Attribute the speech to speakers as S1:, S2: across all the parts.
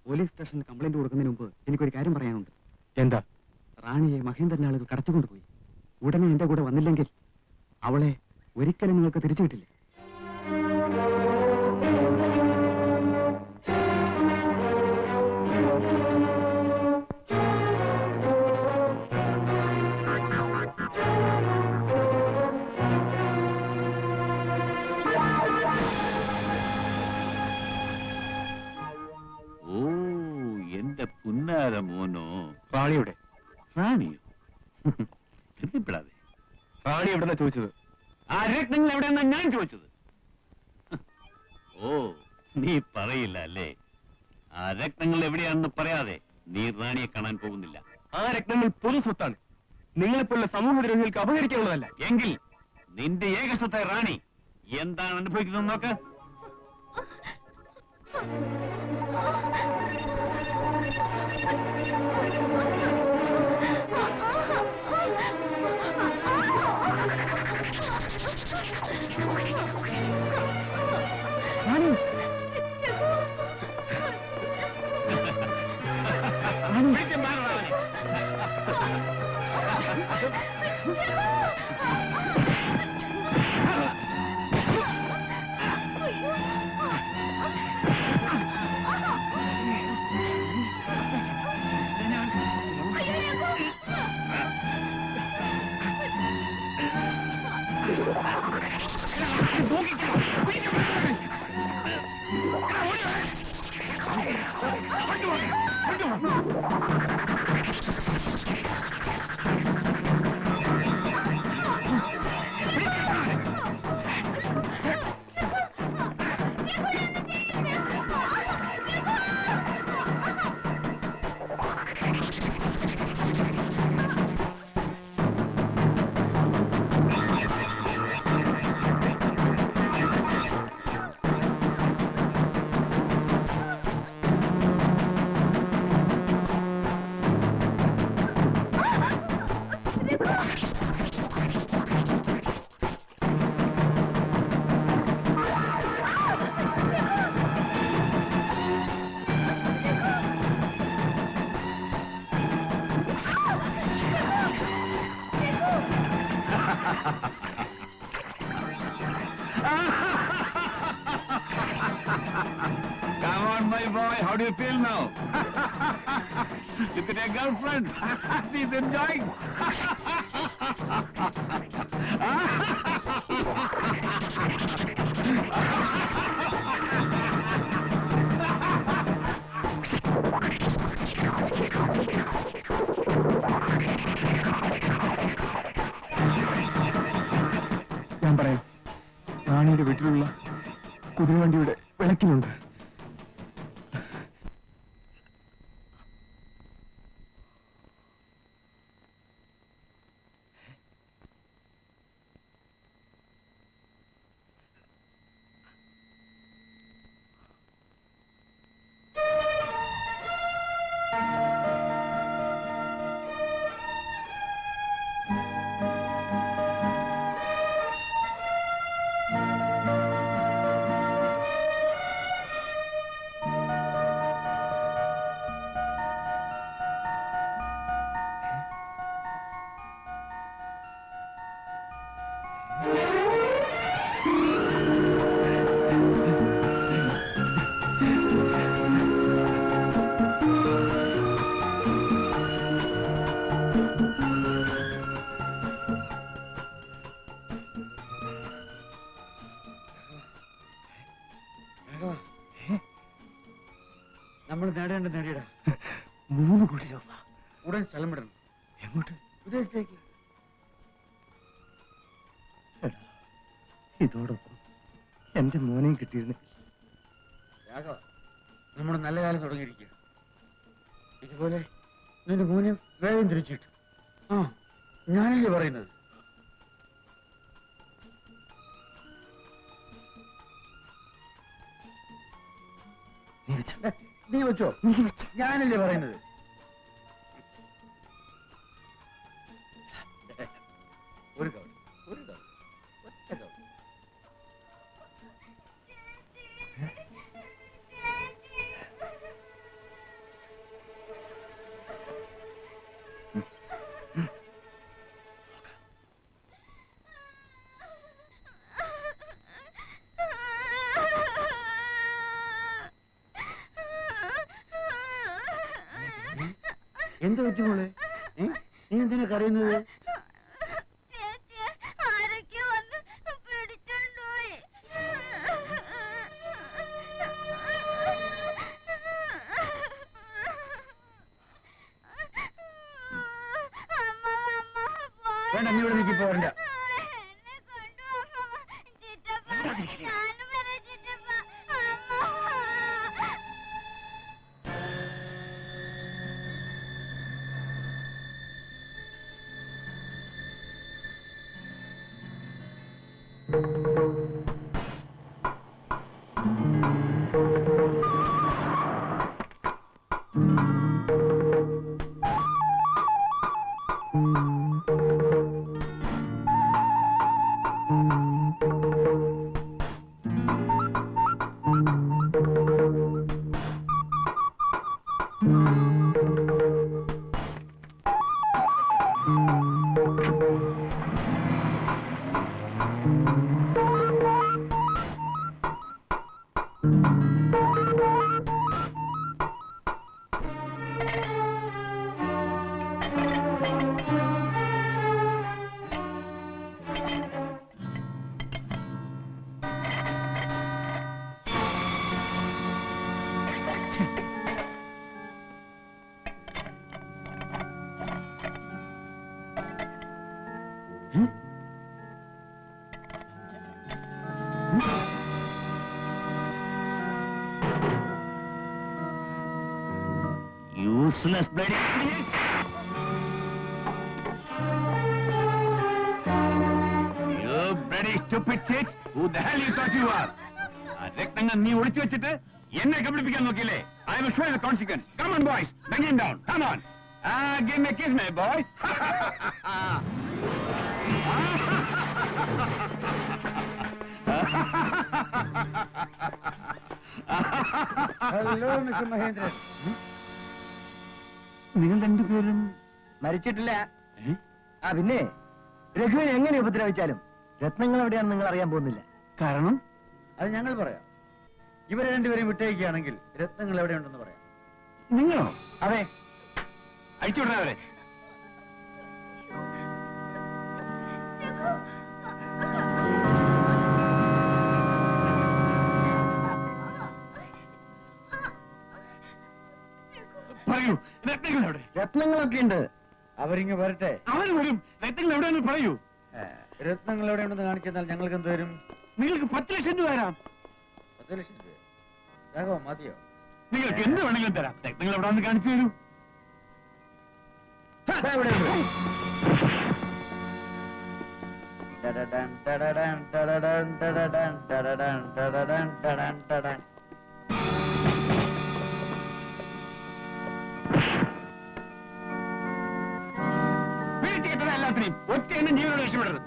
S1: Police സ്റ്റേഷനിൽ complaint കൊടുക്കുന്നതിന് മുമ്പ് എനിക്കൊരു കാര്യം പറയാനുണ്ട്.
S2: എന്താ?
S1: റാണിയെ മഹേന്ദ്രൻ ആളുകൾ കടത്തിക്കൊണ്ടുപോയി. ഉടനെ എന്റെ കൂടെ വന്നില്ലെങ്കിൽ അവളെ ഒരിക്കലും നിങ്ങൾക്ക് തിരിച്ചു കിട്ടില്ല.
S3: മോനോ?
S2: റാണിയുടെ.
S3: റാണിയോ? എത്തിപ്പെടാതെ.
S2: റാണി എവിടെന്നാ ചോദിച്ചത്?
S3: ആ രത്നങ്ങൾ എവിടെയെന്നാ ഞാൻ ചോദിച്ചത്. ഓ, നീ പറയില്ല അല്ലേ? ആ രത്നങ്ങൾ എവിടെയാണെന്ന് പറയാതെ നീ റാണിയെ കാണാൻ പോകുന്നില്ല.
S2: ആ രത്നങ്ങൾ പൊതു സ്വത്താണ്. നിങ്ങളെപ്പോലുള്ള സമൂഹദ്രോഹികൾക്ക് അപഹരിക്കാനുള്ളതല്ല.
S3: എങ്കിൽ നിന്റെ ഏകസ്വത്തെ റാണി എന്താണ് അനുഭവിക്കുന്നത് നോക്ക്. Come on, my boy. How do you feel now? Look at your girlfriend. She's enjoying.
S2: ഞാൻ പറയാം. റാണിയുടെ വീട്ടിലുള്ള കുതിരവണ്ടിയുടെ വിളക്കിലുണ്ട്.
S1: നമ്മൾ നേടേണ്ട നേടിയിടാം.
S2: 3 കോടി രൂപ.
S1: ഉടൻ സ്ഥലം വിടണം.
S2: എങ്ങോട്ട്?
S1: വിദേശത്തേക്ക്. ഇതോടൊപ്പം എന്റെ മോനെയും കിട്ടിയിരുന്നു.
S4: രാഘവ, നമ്മുടെ നല്ല കാലം തുടങ്ങിയിരിക്കുക. ഇതുപോലെ നിന്റെ മോനെ വേഗം തിരിച്ചിട്ട്. ആ, ഞാനല്ലേ പറയുന്നത്. നീ വെച്ചോ, ഞാനല്ലേ പറയുന്നത്. ഒരു കവർ, ഒരു കവർ, ഒറ്റ കവർ. എന്ത് പറ്റി മോളെ? നീ എന്തിനാ കരയുന്നത്? വേണ്ട, നീ ഇവിടെ നിൽക്കി പോരണ്ട.
S3: Useless bloody idiot! You bloody stupid shit! Who the hell you thought you are? രക്തങ്ങൾ നീ ഒളിച്ചു വെച്ചിട്ട് എന്നെ കബളിപ്പിക്കാൻ നോക്കിയില്ലേ? I will show you the consequence. Come on, boys, bring him down. Come on. Give me a kiss, my boy.
S4: Hello mister Mahendran.
S1: നിങ്ങൾ രണ്ടുപേരും
S4: മരിച്ചിട്ടില്ല. ആ പിന്നെ രഘുവിനെ എങ്ങനെ ഉപദ്രവിച്ചാലും രത്നങ്ങൾ എവിടെയാണെന്ന് നിങ്ങൾ അറിയാൻ പോകുന്നില്ല.
S1: കാരണം
S4: അത് ഞങ്ങൾ പറയാം. ഇവരെ രണ്ടുപേരെയും വിട്ടയക്കുകയാണെങ്കിൽ രത്നങ്ങൾ എവിടെയുണ്ടെന്ന് പറയാം.
S1: നിങ്ങളോ?
S4: അതെ.
S3: അയച്ചുവിടാ അവരെ. പറയൂ, രത്നങ്ങൾ എവിടെ?
S4: രത്നങ്ങളൊക്കെ ഉണ്ട്. അവരിങ്ങ് വരട്ടെ.
S3: അവർ വരും. രത്നങ്ങൾ എവിടെയെന്ന് പറയൂ.
S4: രത്നങ്ങൾ എവിടെയുണ്ടെന്ന് കാണിച്ചെന്നാൽ ഞങ്ങൾക്ക് എന്ത് വരും?
S3: നിങ്ങൾക്ക് 10 ലക്ഷം രൂപ തരാം.
S4: 10 ലക്ഷം രൂപ രാഘവ മതിയോ?
S3: നിങ്ങൾക്ക് എന്ത് വേണമെങ്കിലും തരാം. രത്നങ്ങൾ എവിടെയാണെന്ന് കാണിച്ചു തരൂ.
S4: ദാ ഇവിടെയുണ്ട്. ടടടൻ, ടടടൻ, ടടടൻ, ടടടൻ, ടടടൻ, ടടടൻ, ടടടൻ, ടടടൻ.
S3: വീഴ്ച എല്ലാത്തിനെയും ഒറ്റ എണ്ണം ജീവനോട് രക്ഷപ്പെടരുത്.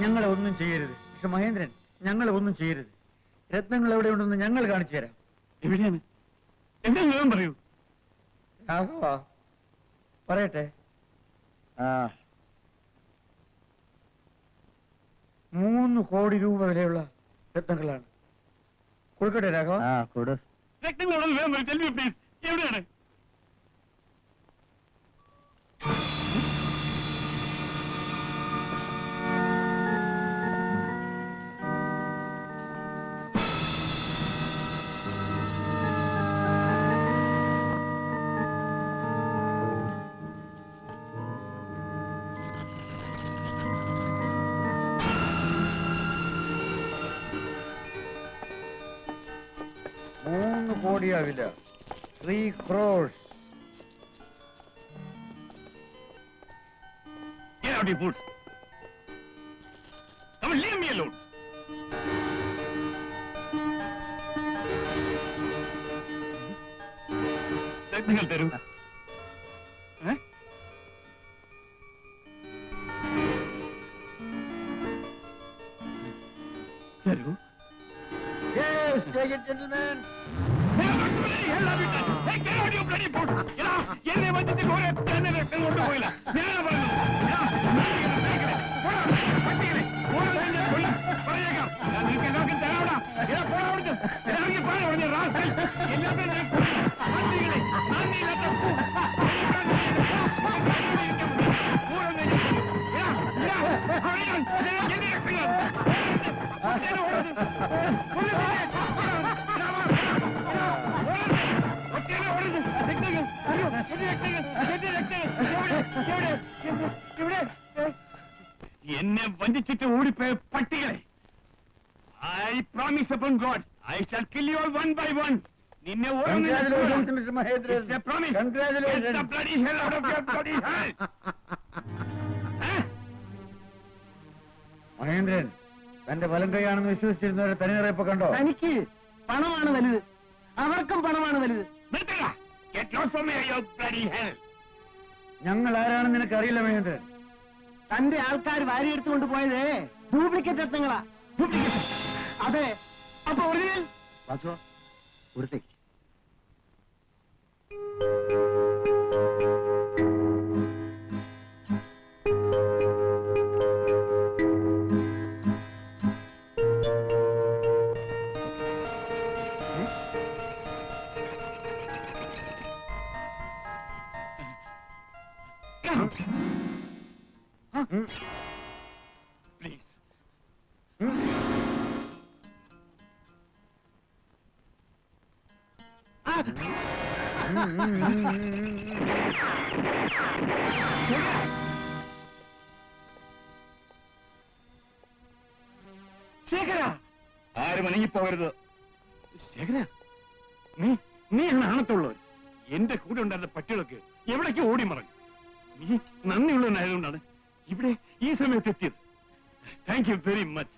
S4: ഞങ്ങളെ ഒന്നും ചെയ്യരുത് മിസ്റ്റർ മഹേന്ദ്രൻ, ഞങ്ങളെ ഒന്നും ചെയ്യരുത്. രത്നങ്ങൾ എവിടെ ഉണ്ടെന്ന് ഞങ്ങൾ കാണിച്ചു തരാം.
S2: എവിടെയാണ്? എന്താ വേഗം പറയൂ.
S4: രാഘവ പറയട്ടെ. 3 കോടി രൂപ വിലയുള്ള രത്നങ്ങളാണ്. കൊടുക്കട്ടെ രാഘവ? കൊടു.
S2: രക്തങ്ങളോട് വേഗം പറയൂ. ടെൽ മീ പ്ലീസ്, എവിടെയാണ്?
S4: കോടിയാവില്ല, 3 crores.
S3: Get out, you fools! Come on, leave me alone!
S2: രക്തങ്ങൾ തരൂ. തരൂ.
S4: Yes, take it, gentlemen.
S3: എന്നെ വഞ്ചിച്ച് കുറെ തന്നെ രക്തം കൊണ്ടുപോയില്ല. ഞാൻ പറഞ്ഞു പറഞ്ഞേക്കാം. നിങ്ങൾക്ക് എല്ലാവർക്കും തരാവിടാ. എന്നെ വഞ്ചിച്ചിട്ട് ഓടിപ്പോയ പട്ടികളെ, I promise upon God, I shall kill you all one by one. നിന്നെ
S4: Congratulations, Mr. Mahedran.
S3: It's a promise.
S4: Congratulations.
S3: Get the bloody hell out of your bloody hell.
S4: Mahendran തന്റെ വലം കൈയാണെന്ന് വിശ്വസിച്ചിരുന്നവരെ തനിനിറയപ്പോ കണ്ടോ?
S1: തനിക്ക് പണമാണ് വലുത്, അവർക്കും പണമാണ് വലുത്.
S3: നിർത്തുക. Get lost from here, you bloody hell.
S4: ഞങ്ങൾ ആരാണെന്ന് നിനക്ക് അറിയില്ല മഹേന്ദ്രൻ.
S1: തന്റെ ആൾക്കാർ വാരിയെടുത്തുകൊണ്ട് പോയതേ ഡ്യൂപ്ലിക്കേറ്റ് രത്നങ്ങളാ. അതെ, അപ്പൊ ഒറിജിനൽ
S4: വാസു കൊടുത്തേ.
S3: Please.
S2: ശേഖര,
S3: ആരും അനങ്ങിപ്പോകരുത്.
S2: ശേഖര, നീയാണ് ആണത്തുള്ളവൻ. എന്റെ കൂടെ ഉണ്ടായിരുന്ന പട്ടികളൊക്കെ എവിടേക്ക് ഓടി മറഞ്ഞു. നീ നന്ദിയുള്ളവനായതുകൊണ്ടാണ് ഇവിടെ ഈ സമയത്ത് എത്തിയത്. Thank you very much.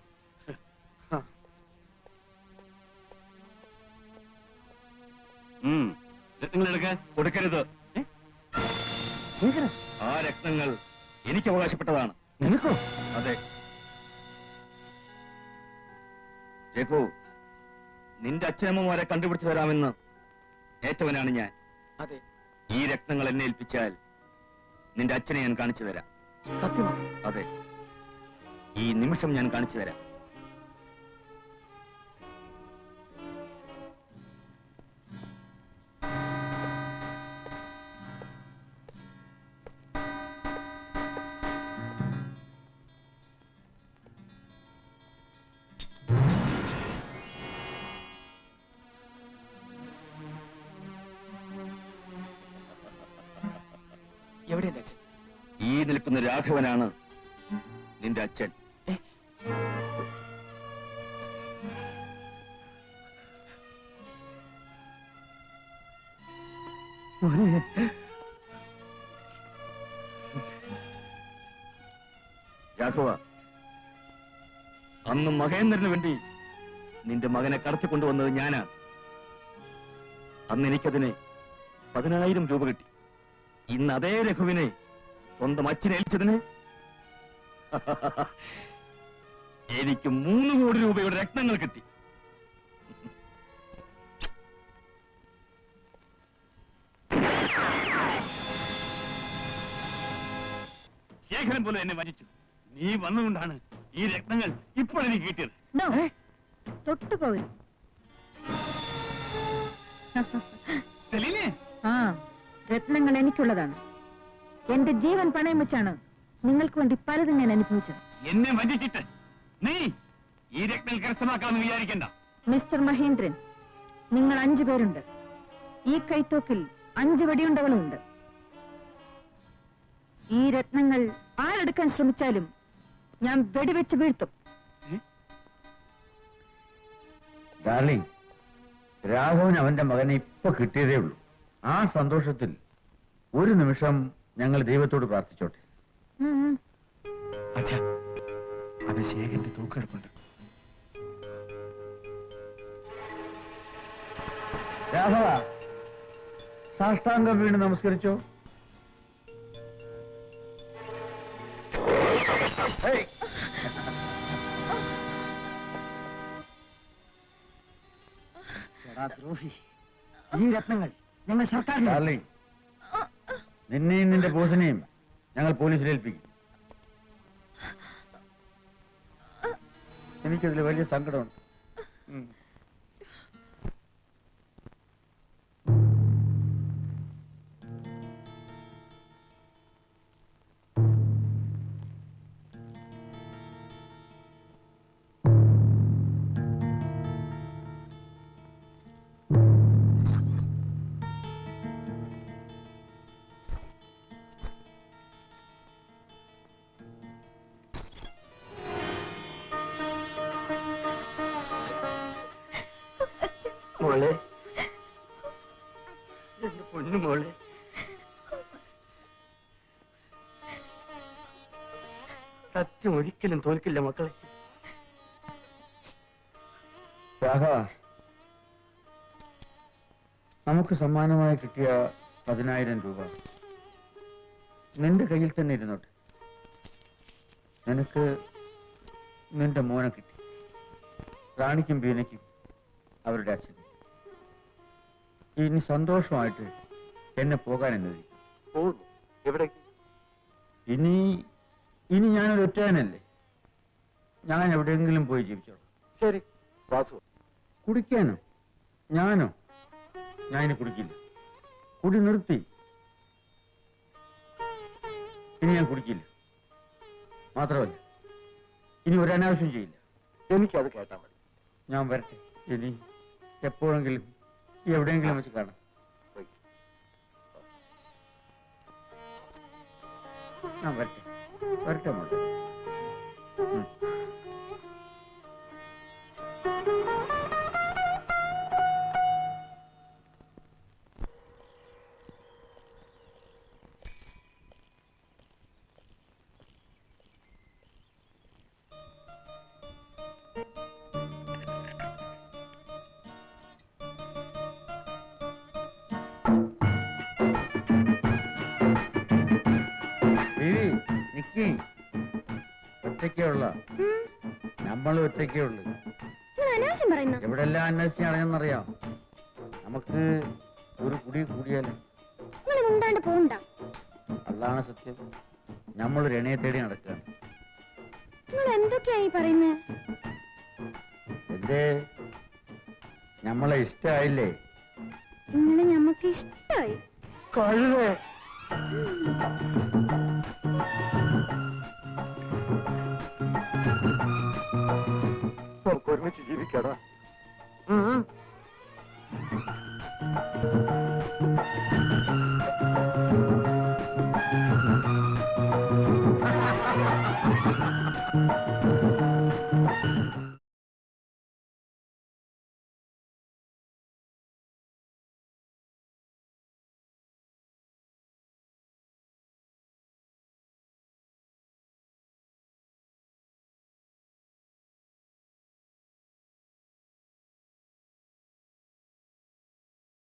S2: രത്നങ്ങളെടുക്ക
S3: കൊടുക്കരുത്.
S2: ശേഖര,
S3: ആ രത്നങ്ങൾ എനിക്ക് അവകാശപ്പെട്ടതാണ്.
S2: നിനക്കോ?
S3: അതെ ജേക്കു, നിന്റെ അച്ഛനമ്മമാരെ കണ്ടുപിടിച്ചു തരാമെന്ന് ഏറ്റവനാണ് ഞാൻ.
S1: അതെ,
S3: ഈ രത്നങ്ങൾ എന്നെ ഏൽപ്പിച്ചാൽ നിന്റെ അച്ഛനെ ഞാൻ കാണിച്ചു തരാം.
S1: സത്യമാണ്.
S3: അതെ, ഈ നിമിഷം ഞാൻ കാണിച്ചു തരാം.
S1: എവിടെ എന്റെ അച്ഛൻ?
S3: ഈ നിൽക്കുന്ന രാഘവനാണ് നിന്റെ അച്ഛൻ. രാഘവ, അന്ന് മഹേന്ദ്രന് വേണ്ടി നിന്റെ മകനെ കടത്തിക്കൊണ്ടുവന്നത് ഞാനാണ്. അന്ന് എനിക്കതിന് 10,000 രൂപ കിട്ടി. ഇന്ന് അതേ രഘുവിനെ സ്വന്തം അച്ഛനെ ഏൽപ്പിച്ചതിന് എനിക്ക് 3 കോടി രൂപയുടെ രത്നങ്ങൾ കിട്ടി. ശേഖരൻ പോലെ എന്നെ വഞ്ചിച്ചു. നീ വന്നുകൊണ്ടാണ് ഈ രത്നങ്ങൾ ഇപ്പോൾ എനിക്ക് കിട്ടിയത്.
S5: തൊട്ടുപോകരുത്.
S3: സെലീനെ,
S5: ആ, രത്നങ്ങൾ എനിക്കുള്ളതാണ്. എന്റെ ജീവൻ പണയം വെച്ചാണ് നിങ്ങൾക്ക് വേണ്ടി പലതും ഞാൻ അനുഭവിച്ചത്.
S3: എന്നെ വഞ്ചിച്ചിട്ട് നീ ഈ രത്നം കരസ്ഥമാക്കാമെന്ന് വിചാരിക്കണ്ട.
S5: മിസ്റ്റർ മഹേന്ദ്രൻ, നിങ്ങൾ 5 പേരുണ്ട്. ഈ കൈത്തോക്കിൽ 5 വെടിയുണ്ടകളുമുണ്ട്. ഈ രത്നങ്ങൾ ആരെടുക്കാൻ ശ്രമിച്ചാലും ഞാൻ വെടിവെച്ച് വീഴ്ത്തും.
S6: ഡാർലിംഗ്, രാഘവൻ അവന്റെ മകനെ ഇപ്പൊ കിട്ടിയതേ ഉള്ളൂ. ആ സന്തോഷത്തിൽ ഒരു നിമിഷം ഞങ്ങൾ ദൈവത്തോട് പ്രാർത്ഥിച്ചോട്ടെ.
S1: അച്ഛാ, അത് ശേഖരന്റെ തൂക്കെടുപ്പുണ്ട്.
S6: രാഘവ, സാഷ്ടാംഗം വീണ് നമസ്കരിച്ചോ. ഹേയ്,
S1: ദ്രോഹി, ഈ രത്നങ്ങൾ ഞങ്ങൾ സർക്കാരിന്
S6: ഡാർലിംഗ്, നിന്നെയും നിന്റെ ബോസിനെയും ഞങ്ങൾ പോലീസിൽ ഏൽപ്പിക്കും. എനിക്കതിൽ വലിയ സങ്കടമുണ്ട്.
S4: മോളെ, എന്റെ പൊന്നു മോളെ, സത്യം ഒരിക്കലും തോൽക്കില്ല മക്കളെ.
S6: രാഘവ, നമുക്ക് സമ്മാനമായി കിട്ടിയ 10,000 രൂപ നിന്റെ കയ്യിൽ തന്നെ ഇരുന്നോട്ടെ. നിനക്ക് നിന്റെ മോനെ കിട്ടി, റാണിക്കും ബീനയ്ക്കും അവരുടെ അച്ഛൻ. ഇനി സന്തോഷമായിട്ട് എന്നെ പോകാൻ അനുവദിക്കും.
S4: എവിടേക്ക്?
S6: ഇനി ഇനി ഞാനൊരു ഒറ്റയാനല്ലേ, ഞാൻ എവിടെയെങ്കിലും പോയി ജീവിച്ചോളാം.
S4: ശരി വാസു.
S6: കുടിക്കാനോ? ഞാനോ? ഞാൻ ഇനി കുടിക്കില്ല. കുടി നിർത്തി. ഇനി ഞാൻ കുടിക്കില്ല. മാത്രമല്ല ഇനി ഒരു അനാവശ്യം ചെയ്യില്ല.
S4: എനിക്കത് കേട്ടാ മതി.
S6: ഞാൻ വരട്ടെ. ഇനി എപ്പോഴെങ്കിലും എവിടെയെങ്കിലും വെച്ച് കാണാം. ഞാൻ വരട്ടെ. വരട്ടെ മോളെ. ഒറ്റയ്ക്കുള്ള നമ്മൾ ഒറ്റയ്ക്കുള്ളു. എവിടെല്ലാം അന്വേഷിച്ച് അടഞ്ഞെന്നറിയാം. നമുക്ക് ഒരു കുടി കൂടിയാലോ? അതാണ് സത്യം. നമ്മളൊരു എണയെ തേടി നടക്കുകയാണ്.
S5: എന്തൊക്കെയായി പറയുന്നേ?
S6: എന്തേ, നമ്മളെ ഇഷ്ടായില്ലേ?
S5: ഇന്നലെ ഞമ്മക്ക് ഇഷ്ടായി.
S4: കഴുതേ, നമുക്ക് ഒരുമിച്ച് ജീവിക്കടാ.